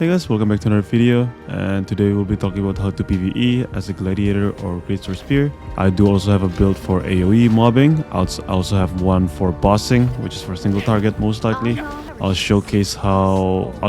Hey guys, welcome back to another video, and today we'll be talking about how to PvE as a Gladiator or Greatsword Spear. I do also have a build for AoE mobbing. I also have one for bossing, which is for single target most likely. I'll showcase what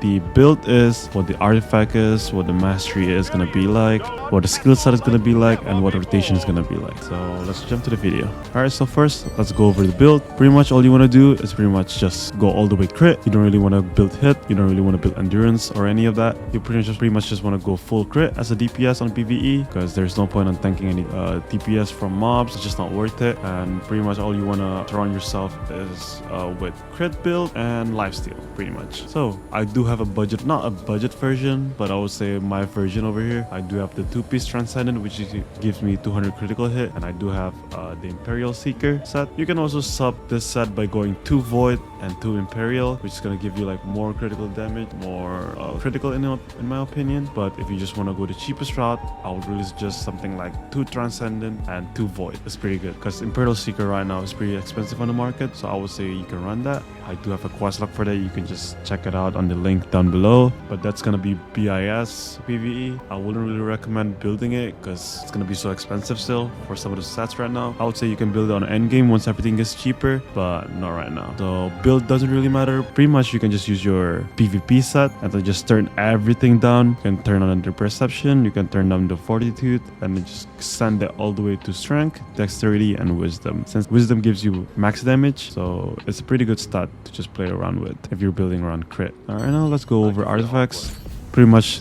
the build is, what the artifact is, what the mastery is gonna be like, what the skill set is gonna be like, and what rotation is gonna be like. So let's jump to the video. Alright, so first let's go over the build. Pretty much all you wanna do is pretty much just go all the way crit. You don't really wanna build hit, you don't really want to build endurance or any of that. You pretty much just want to go full crit as a DPS on PvE, because there's no point on tanking any DPS from mobs. It's just not worth it. And pretty much all you want to surround yourself is with crit build and lifesteal, pretty much. So I do have a budget, not a budget version, but I would say my version over here. I do have the 2-piece Transcendent, which gives me 200 critical hit, and I do have the Imperial Seeker set. You can also sub this set by going 2 Void and 2 Imperial, which is going to give you like more critical damage, more critical in my opinion. But if you just want to go the cheapest route, I would really suggest something like 2 Transcendent and 2 Void. It's pretty good, because Imperial Seeker right now is pretty expensive on the market, so I would say you can run that. I do have a questlog for that. You can just check it out on the link down below. But that's gonna be BIS PvE. I wouldn't really recommend building it because it's gonna be so expensive still for some of the stats right now. I would say you can build it on endgame once everything gets cheaper, but not right now. So build doesn't really matter. Pretty much you can just use your PvP set and then just turn everything down. You can turn on the perception, you can turn down the fortitude, and then just send it all the way to strength, dexterity, and wisdom. Since wisdom gives you max damage, so it's a pretty good stat to just play around with if you're building around crit. Alright, now let's go over artifacts. Pretty much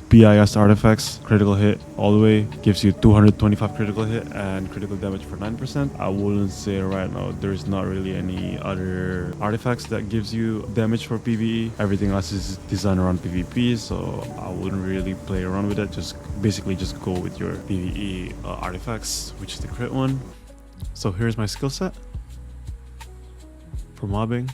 BIS artifacts, critical hit all the way, gives you 225 critical hit and critical damage for 9%. I wouldn't say right now there's not really any other artifacts that gives you damage for PvE. Everything else is designed around PvP, so I wouldn't really play around with it. Just basically just go with your PvE artifacts, which is the crit one. So here's my skill set for mobbing.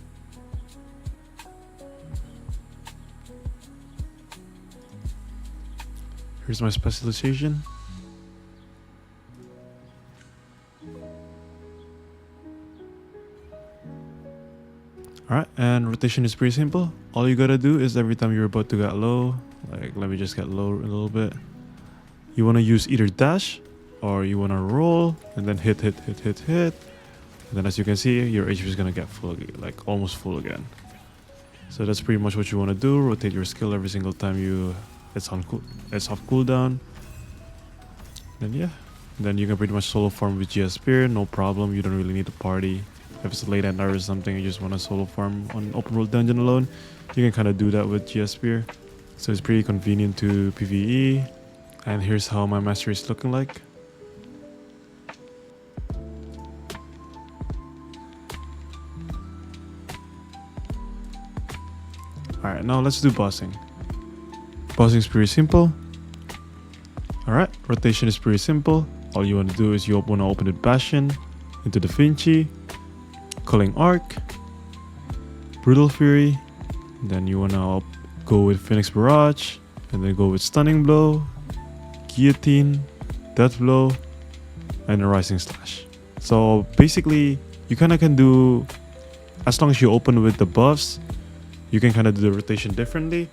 Here's my specialization. Alright, and rotation is pretty simple. All you gotta do is every time you're about to get low, like let me just get low a little bit. You wanna use either dash or you wanna roll and then hit. And then as you can see, your HP is gonna get full, like almost full again. So that's pretty much what you wanna do. Rotate your skill every single time it's off cooldown. Then you can pretty much solo farm with GS Spear, no problem. You don't really need a party. If it's a late end or something, you just want to solo farm on open world dungeon alone, you can kind of do that with GS Spear. So it's pretty convenient to PvE. And here's how my mastery is looking like. Alright, now let's do bossing. Bossing is pretty simple. Alright, rotation is pretty simple. All you want to do is you want to open the Bastion into Da Vinci, Culling Arc, Brutal Fury, then you want to go with Phoenix Barrage, and then go with Stunning Blow, Guillotine, Death Blow, and a Rising Slash. So basically, you kind of can do, as long as you open with the buffs, you can kind of do the rotation differently.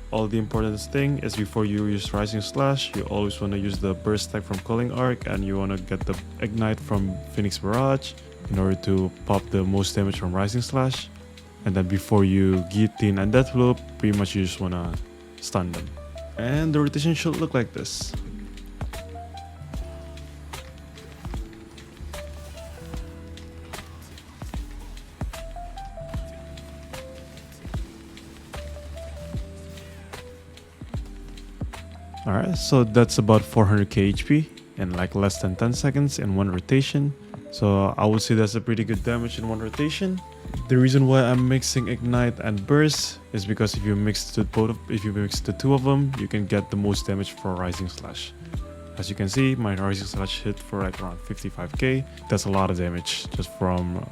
All the important thing is before you use Rising Slash, you always want to use the burst tag from Culling Arc, and you want to get the ignite from Phoenix Barrage in order to pop the most damage from Rising Slash. And then before you Guillotine and Death Blow, pretty much you just want to stun them. And the rotation should look like this. Alright, so that's about 400k HP in like less than 10 seconds in one rotation. So I would say that's a pretty good damage in one rotation. The reason why I'm mixing Ignite and Burst is because if you mix the two of them, you can get the most damage for Rising Slash. As you can see, my Rising Slash hit for right around 55k. That's a lot of damage just from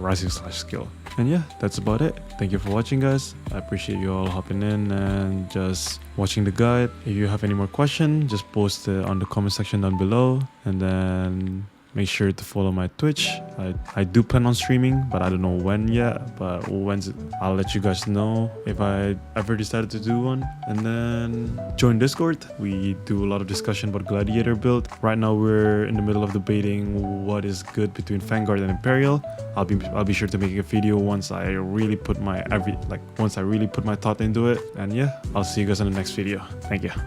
Rising Slash skill. And yeah, that's about it. Thank you for watching, guys. I appreciate you all hopping in and just watching the guide. If you have any more questions, just post it on the comment section down below. And then Make sure to follow my Twitch. I do plan on streaming, but I don't know when yet. But when's I'll let you guys know if I ever decided to do one. And then join Discord. We do a lot of discussion about Gladiator build. Right now we're in the middle of debating what is good between Vanguard and Imperial. I'll be sure to make a video once I really put my thought into it. And yeah, I'll see you guys in the next video. Thank you.